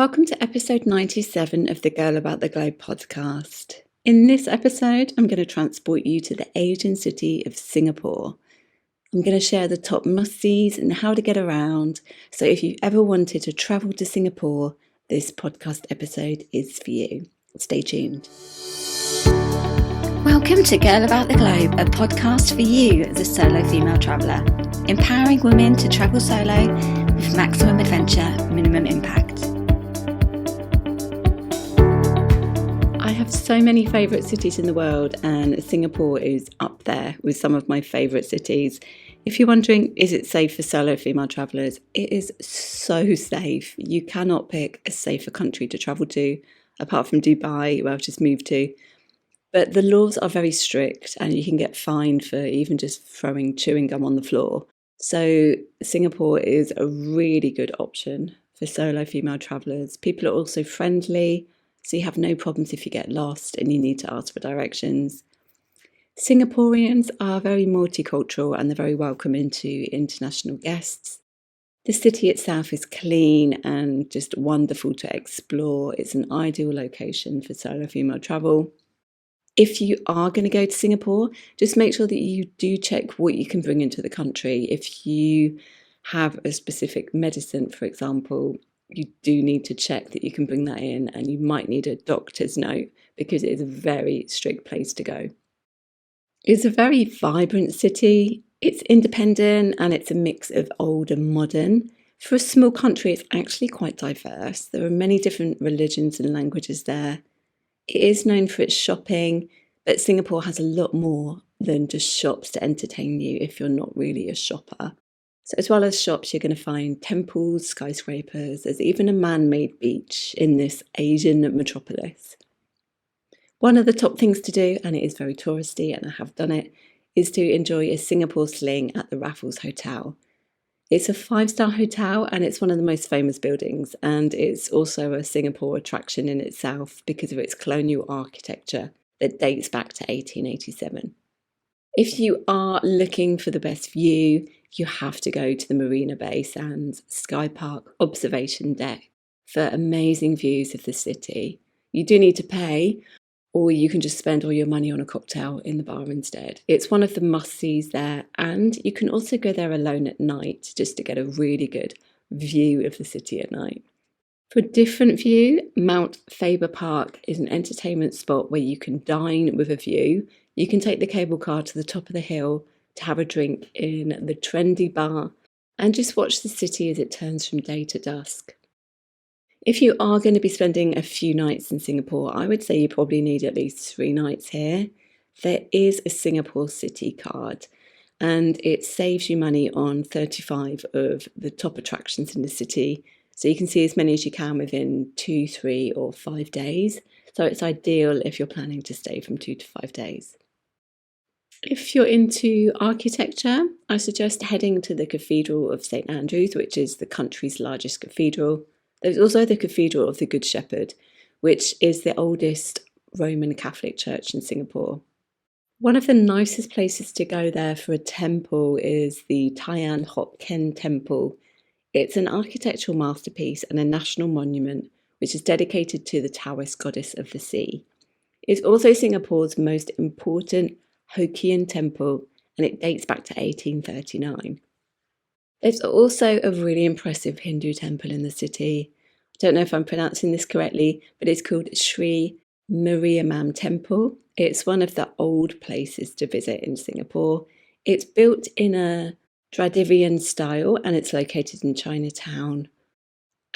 Welcome to episode 97 of the Girl About the Globe podcast. In this episode, I'm going to transport you to the Asian city of Singapore. I'm going to share the top must-sees and how to get around. So if you've ever wanted to travel to Singapore, this podcast episode is for you. Stay tuned. Welcome to Girl About the Globe, a podcast for you, the solo female traveller, empowering women to travel solo with maximum adventure, minimum impact. I have so many favourite cities in the world, and Singapore is up there with some of my favourite cities. If you're wondering, is it safe for solo female travellers? It is so safe. You cannot pick a safer country to travel to, apart from Dubai, where I've just moved to. But the laws are very strict, and you can get fined for even just throwing chewing gum on the floor. So Singapore is a really good option for solo female travellers. People are also friendly, so you have no problems if you get lost and you need to ask for directions. Singaporeans are very multicultural and they're very welcoming to international guests. The city itself is clean and just wonderful to explore. It's an ideal location for solo female travel. If you are going to go to Singapore, just make sure that you do check what you can bring into the country. If you have a specific medicine, for example, you do need to check that you can bring that in, and you might need a doctor's note because it is a very strict place to go. It's a very vibrant city. It's independent and it's a mix of old and modern. For a small country, it's actually quite diverse. There are many different religions and languages there. It is known for its shopping, but Singapore has a lot more than just shops to entertain you if you're not really a shopper. So as well as shops, you're going to find temples, skyscrapers. There's even a man-made beach in this Asian metropolis. One of the top things to do, and it is very touristy and I have done it, is to enjoy a Singapore sling at the Raffles Hotel. It's a 5-star hotel and it's one of the most famous buildings, and it's also a Singapore attraction in itself because of its colonial architecture that dates back to 1887. If you are looking for the best view, you have to go to the Marina Bay Sands Sky Park observation deck for amazing views of the city. You do need to pay, or you can just spend all your money on a cocktail in the bar instead. It's one of the must-sees there, and you can also go there alone at night just to get a really good view of the city at night. For a different view, Mount Faber Park is an entertainment spot where you can dine with a view. You can take the cable car to the top of the hill to have a drink in the trendy bar and just watch the city as it turns from day to dusk. If you are going to be spending a few nights in Singapore, I would say you probably need at least 3 nights here. There is a Singapore City card, and it saves you money on 35 of the top attractions in the city. So you can see as many as you can within 2, 3 or 5 days. So it's ideal if you're planning to stay from 2 to 5 days. If you're into architecture, I suggest heading to the Cathedral of St Andrews, which is the country's largest cathedral. There's also the Cathedral of the Good Shepherd, which is the oldest Roman Catholic church in Singapore. One of the nicest places to go there for a temple is the Tian Hock Ken Temple. It's an architectural masterpiece and a national monument which is dedicated to the Taoist goddess of the sea. It's also Singapore's most important Hokkien temple, and it dates back to 1839. There's also a really impressive Hindu temple in the city. I don't know if I'm pronouncing this correctly, but it's called Sri Mariamman Temple. It's one of the old places to visit in Singapore. It's built in a Dravidian style and it's located in Chinatown.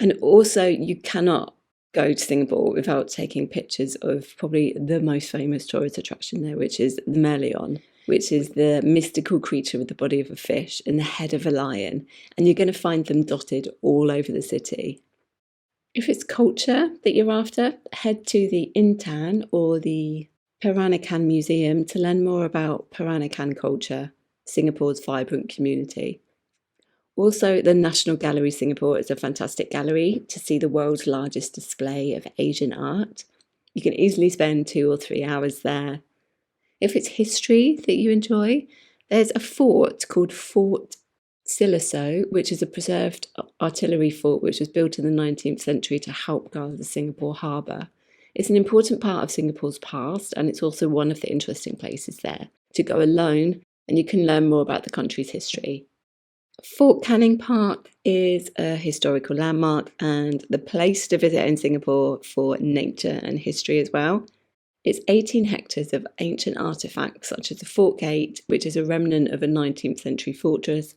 And also you cannot go to Singapore without taking pictures of probably the most famous tourist attraction there, which is the Merlion, which is the mystical creature with the body of a fish and the head of a lion. And you're going to find them dotted all over the city. If it's culture that you're after, head to the Intan or the Peranakan Museum to learn more about Peranakan culture, Singapore's vibrant community. Also, the National Gallery Singapore is a fantastic gallery to see the world's largest display of Asian art. You can easily spend 2 or 3 hours there. If it's history that you enjoy, there's a fort called Fort Siloso, which is a preserved artillery fort which was built in the 19th century to help guard the Singapore harbour. It's an important part of Singapore's past, and it's also one of the interesting places there to go alone, and you can learn more about the country's history. Fort Canning Park is a historical landmark and the place to visit in Singapore for nature and history as well. It's 18 hectares of ancient artefacts such as the Fort Gate, which is a remnant of a 19th century fortress.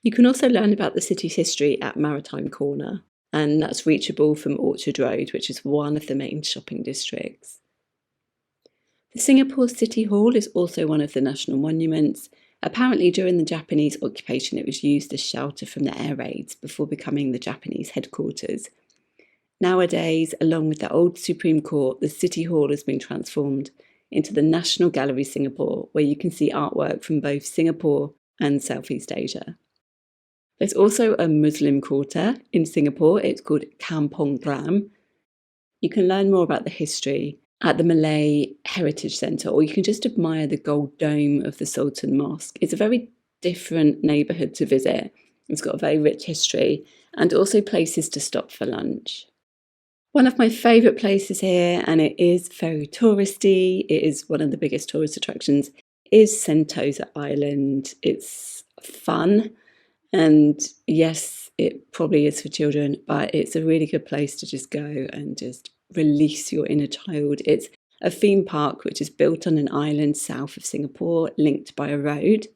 You can also learn about the city's history at Maritime Corner, and that's reachable from Orchard Road, which is one of the main shopping districts. The Singapore City Hall is also one of the national monuments. Apparently, during the Japanese occupation, it was used as shelter from the air raids before becoming the Japanese headquarters. Nowadays, along with the old Supreme Court, the City Hall has been transformed into the National Gallery Singapore, where you can see artwork from both Singapore and Southeast Asia. There's also a Muslim quarter in Singapore. It's called Kampong Glam. You can learn more about the history at the Malay Heritage Centre, or you can just admire the gold dome of the Sultan Mosque. It's a very different neighbourhood to visit. It's got a very rich history and also places to stop for lunch. One of my favourite places here, and it is very touristy, it is one of the biggest tourist attractions, is Sentosa Island. It's fun, and yes, it probably is for children, but it's a really good place to just go and just release your inner child. It's a theme park which is built on an island south of Singapore, linked by a road.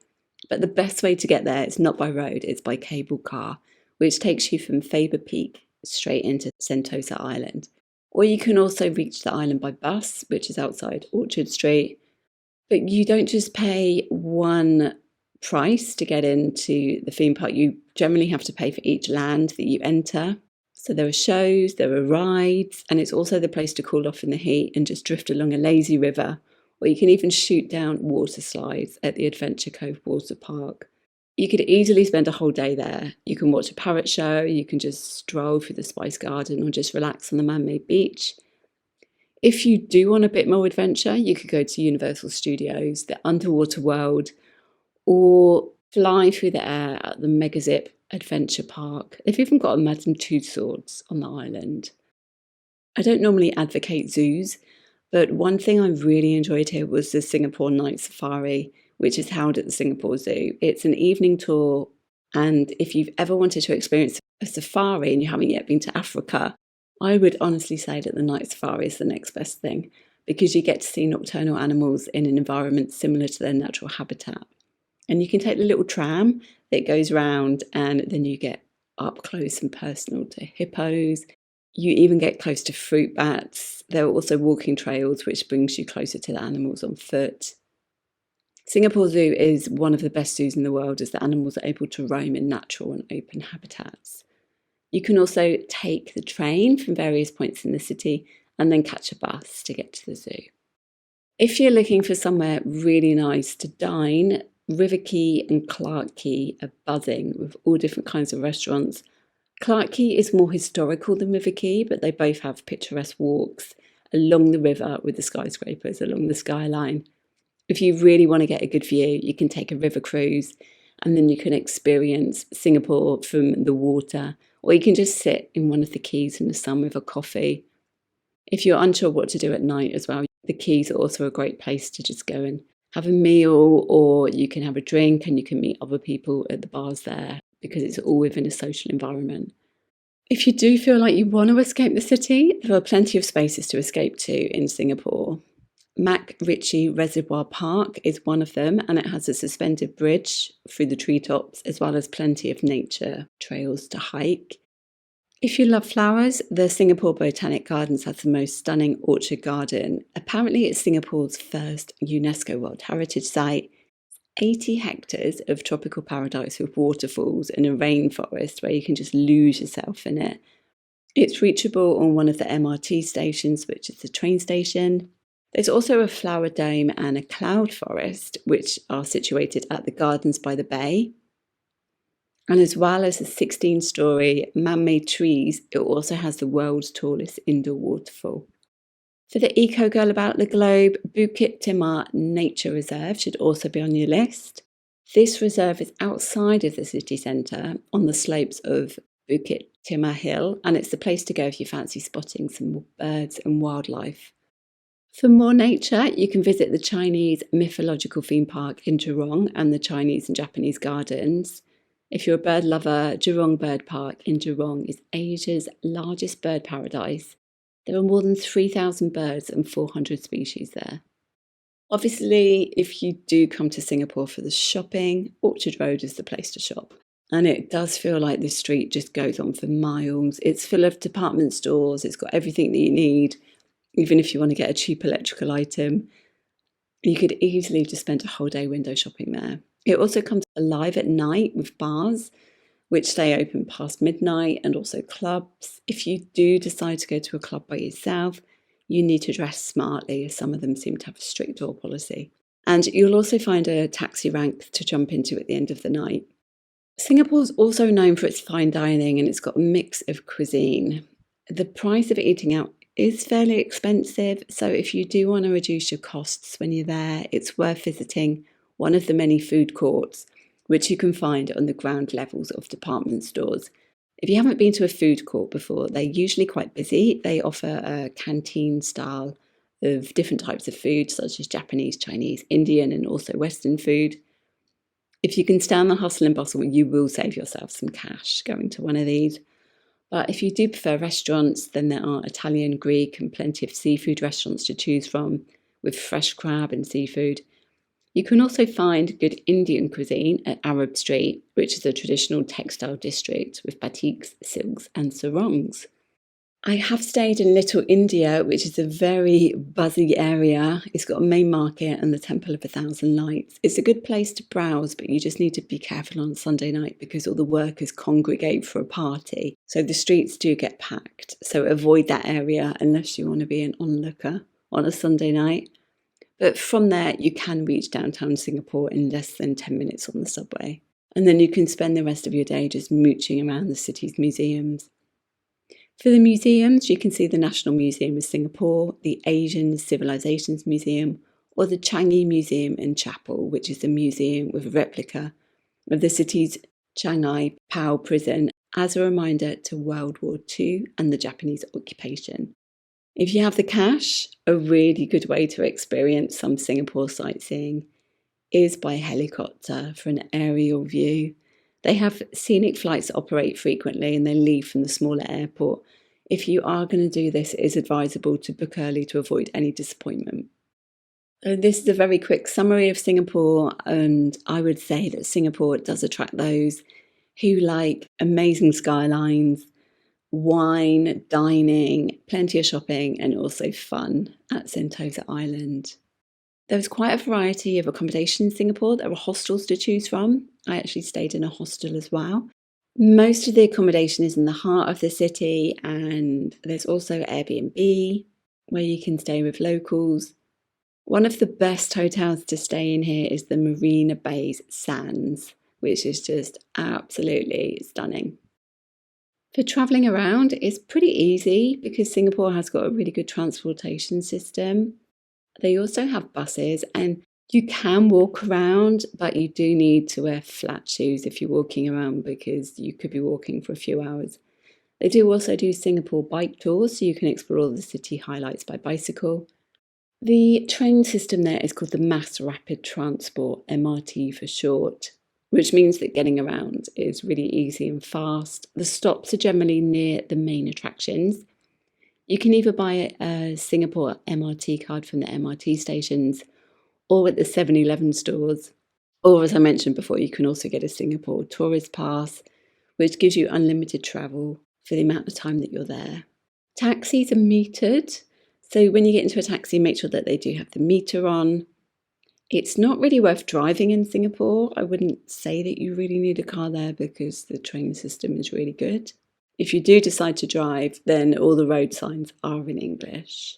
But the best way to get there is not by road, it's by cable car, which takes you from Faber Peak straight into Sentosa Island. Or you can also reach the island by bus, which is outside Orchard Street. But you don't just pay one price to get into the theme park. You generally have to pay for each land that you enter. So there are shows, there are rides, and it's also the place to cool off in the heat and just drift along a lazy river. Or you can even shoot down water slides at the Adventure Cove Water Park. You could easily spend a whole day there. You can watch a parrot show, you can just stroll through the Spice Garden or just relax on the man-made beach. If you do want a bit more adventure, you could go to Universal Studios, the underwater world, or fly through the air at the Megazip Adventure Park. They've even got a Madame Tussauds on the island. I don't normally advocate zoos, but one thing I really enjoyed here was the Singapore Night Safari, which is held at the Singapore Zoo. It's an evening tour, and if you've ever wanted to experience a safari and you haven't yet been to Africa, I would honestly say that the Night Safari is the next best thing, because you get to see nocturnal animals in an environment similar to their natural habitat. And you can take the little tram that goes round, and then you get up close and personal to hippos. You even get close to fruit bats. There are also walking trails, which brings you closer to the animals on foot. Singapore Zoo is one of the best zoos in the world, as the animals are able to roam in natural and open habitats. You can also take the train from various points in the city and then catch a bus to get to the zoo. If you're looking for somewhere really nice to dine, River Quay and Clarke Quay are buzzing with all different kinds of restaurants. Clarke Quay is more historical than River Quay, but they both have picturesque walks along the river with the skyscrapers along the skyline. If you really want to get a good view, you can take a river cruise, and then you can experience Singapore from the water, or you can just sit in one of the quays in the sun with a coffee. If you're unsure what to do at night as well, the quays are also a great place to just go and have a meal, or you can have a drink and you can meet other people at the bars there, because it's all within a social environment. If you do feel like you want to escape the city, there are plenty of spaces to escape to in Singapore. Mac Ritchie Reservoir Park is one of them, and it has a suspended bridge through the treetops, as well as plenty of nature trails to hike. If you love flowers, the Singapore Botanic Gardens has the most stunning orchard garden. Apparently, it's Singapore's first UNESCO World Heritage Site. 80 hectares of tropical paradise with waterfalls and a rainforest where you can just lose yourself in it. It's reachable on one of the MRT stations, which is the train station. There's also a flower dome and a cloud forest, which are situated at the Gardens by the Bay. And as well as the 16-storey man-made trees, it also has the world's tallest indoor waterfall. For the eco girl about the globe, Bukit Timah Nature Reserve should also be on your list. This reserve is outside of the city centre on the slopes of Bukit Timah Hill, and it's the place to go if you fancy spotting some birds and wildlife. For more nature, you can visit the Chinese Mythological Theme Park in Jurong and the Chinese and Japanese gardens. If you're a bird lover, Jurong Bird Park in Jurong is Asia's largest bird paradise. There are more than 3,000 birds and 400 species there. Obviously, if you do come to Singapore for the shopping, Orchard Road is the place to shop. And it does feel like this street just goes on for miles. It's full of department stores, it's got everything that you need. Even if you want to get a cheap electrical item, you could easily just spend a whole day window shopping there. It also comes alive at night with bars, which stay open past midnight, and also clubs. If you do decide to go to a club by yourself, you need to dress smartly, as some of them seem to have a strict door policy. And you'll also find a taxi rank to jump into at the end of the night. Singapore's also known for its fine dining, and it's got a mix of cuisine. The price of eating out is fairly expensive, so if you do want to reduce your costs when you're there, it's worth visiting one of the many food courts, which you can find on the ground levels of department stores. If you haven't been to a food court before, they're usually quite busy. They offer a canteen style of different types of food, such as Japanese, Chinese, Indian, and also Western food. If you can stand the hustle and bustle, you will save yourself some cash going to one of these. But if you do prefer restaurants, then there are Italian, Greek, and plenty of seafood restaurants to choose from with fresh crab and seafood. You can also find good Indian cuisine at Arab Street, which is a traditional textile district with batiks, silks, and sarongs. I have stayed in Little India, which is a very buzzy area. It's got a main market and the Temple of a Thousand Lights. It's a good place to browse, but you just need to be careful on Sunday night because all the workers congregate for a party. So the streets do get packed. So avoid that area unless you want to be an onlooker on a Sunday night. But from there, you can reach downtown Singapore in less than 10 minutes on the subway. And then you can spend the rest of your day just mooching around the city's museums. For the museums, you can see the National Museum of Singapore, the Asian Civilizations Museum, or the Changi Museum and Chapel, which is a museum with a replica of the city's Shanghai POW prison as a reminder to World War II and the Japanese occupation. If you have the cash, a really good way to experience some Singapore sightseeing is by helicopter for an aerial view. They have scenic flights that operate frequently and they leave from the smaller airport. If you are going to do this, it is advisable to book early to avoid any disappointment. This is a very quick summary of Singapore, and I would say that Singapore does attract those who like amazing skylines, wine, dining, plenty of shopping, and also fun at Sentosa Island. There's quite a variety of accommodation in Singapore. There are hostels to choose from. I actually stayed in a hostel as well. Most of the accommodation is in the heart of the city, and there's also Airbnb where you can stay with locals. One of the best hotels to stay in here is the Marina Bay's Sands, which is just absolutely stunning. For travelling around, it's pretty easy because Singapore has got a really good transportation system. They also have buses and you can walk around, but you do need to wear flat shoes if you're walking around because you could be walking for a few hours. They do also do Singapore bike tours, so you can explore all the city highlights by bicycle. The train system there is called the Mass Rapid Transport, MRT for short, which means that getting around is really easy and fast. The stops are generally near the main attractions. You can either buy a Singapore MRT card from the MRT stations or at the 7-Eleven stores. Or as I mentioned before, you can also get a Singapore tourist pass, which gives you unlimited travel for the amount of time that you're there. Taxis are metered, so when you get into a taxi, make sure that they do have the meter on. It's not really worth driving in Singapore. I wouldn't say that you really need a car there because the train system is really good. If you do decide to drive, then all the road signs are in English.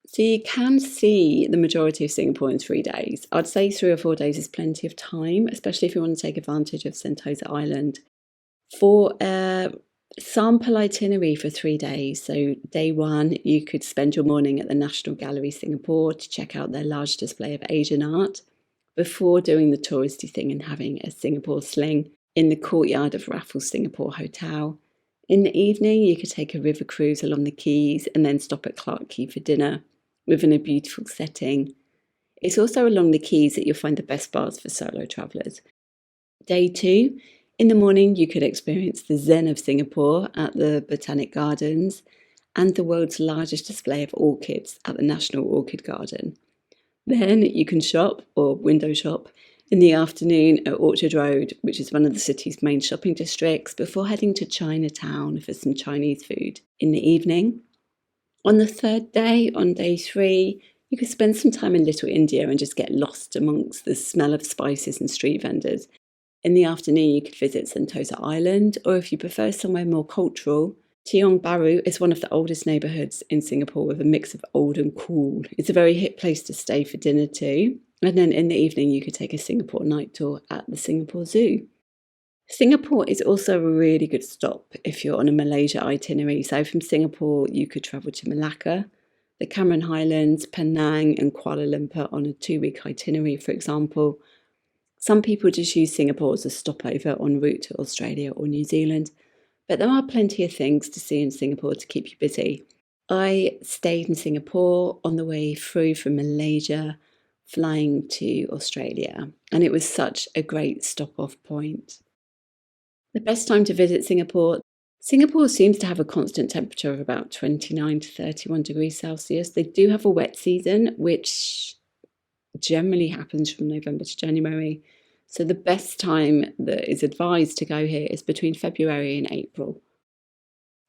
So you can see the majority of Singapore in 3 days. I'd say 3 or 4 days is plenty of time, especially if you want to take advantage of Sentosa Island. For a sample itinerary for 3 days, so day 1, you could spend your morning at the National Gallery Singapore to check out their large display of Asian art. before doing the touristy thing and having a Singapore sling in the courtyard of Raffles Singapore Hotel. In the evening, you could take a river cruise along the quays and then stop at Clarke Quay for dinner within a beautiful setting. It's also along the quays that you'll find the best bars for solo travellers. Day 2, in the morning you could experience the zen of Singapore at the Botanic Gardens and the world's largest display of orchids at the National Orchid Garden. Then you can shop or window shop in the afternoon at Orchard Road, which is one of the city's main shopping districts, before heading to Chinatown for some Chinese food in the evening. On the third day, on day 3, you could spend some time in Little India and just get lost amongst the smell of spices and street vendors. In the afternoon, you could visit Sentosa Island, or if you prefer somewhere more cultural, Tiong Bahru is one of the oldest neighbourhoods in Singapore with a mix of old and cool. It's a very hip place to stay for dinner too. And then in the evening, you could take a Singapore night tour at the Singapore Zoo. Singapore is also a really good stop if you're on a Malaysia itinerary. So from Singapore, you could travel to Malacca, the Cameron Highlands, Penang and Kuala Lumpur on a 2-week itinerary, for example. Some people just use Singapore as a stopover en route to Australia or New Zealand, but there are plenty of things to see in Singapore to keep you busy. I stayed in Singapore on the way through from Malaysia, flying to Australia, and it was such a great stop-off point. The best time to visit Singapore seems to have a constant temperature of about 29 to 31 degrees Celsius. They do have a wet season, which generally happens from November to January. So the best time that is advised to go here is between February and April.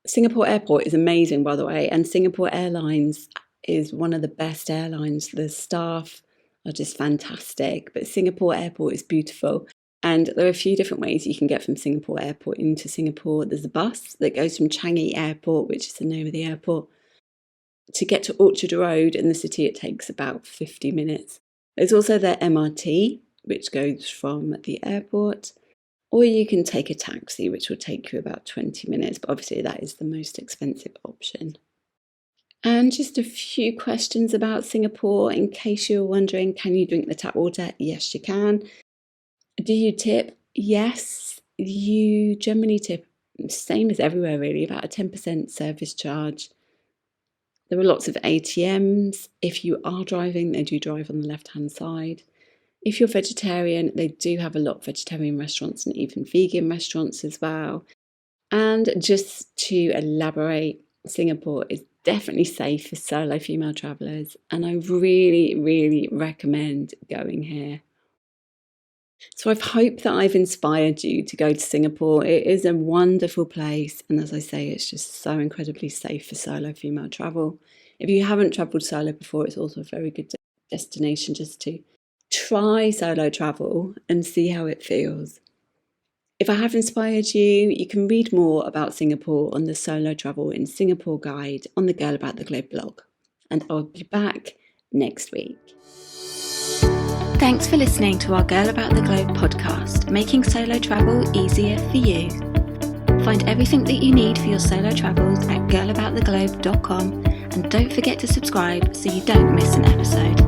Singapore Airport is amazing, by the way, and Singapore Airlines is one of the best airlines. The staff are just fantastic, but Singapore Airport is beautiful. And there are a few different ways you can get from Singapore Airport into Singapore. There's a bus that goes from Changi Airport, which is the name of the airport. To get to Orchard Road in the city, it takes about 50 minutes. There's also the MRT, which goes from the airport, or you can take a taxi, which will take you about 20 minutes, but obviously that is the most expensive option. And just a few questions about Singapore, in case you're wondering, can you drink the tap water? Yes, you can. Do you tip? Yes, you generally tip, same as everywhere really, about a 10% service charge. There are lots of ATMs. If you are driving, they do drive on the left-hand side. If you're vegetarian, they do have a lot of vegetarian restaurants and even vegan restaurants as well. And just to elaborate, Singapore is definitely safe for solo female travellers, and I really, really recommend going here. So I hope that I've inspired you to go to Singapore. It is a wonderful place, and as I say, it's just so incredibly safe for solo female travel. If you haven't travelled solo before, it's also a very good destination just to try solo travel and see how it feels. If I have inspired you, you can read more about Singapore on the Solo Travel in Singapore guide on the Girl About the Globe blog. And I'll be back next week. Thanks for listening to our Girl About the Globe podcast, making solo travel easier for you. Find everything that you need for your solo travels at girlabouttheglobe.com, and don't forget to subscribe so you don't miss an episode.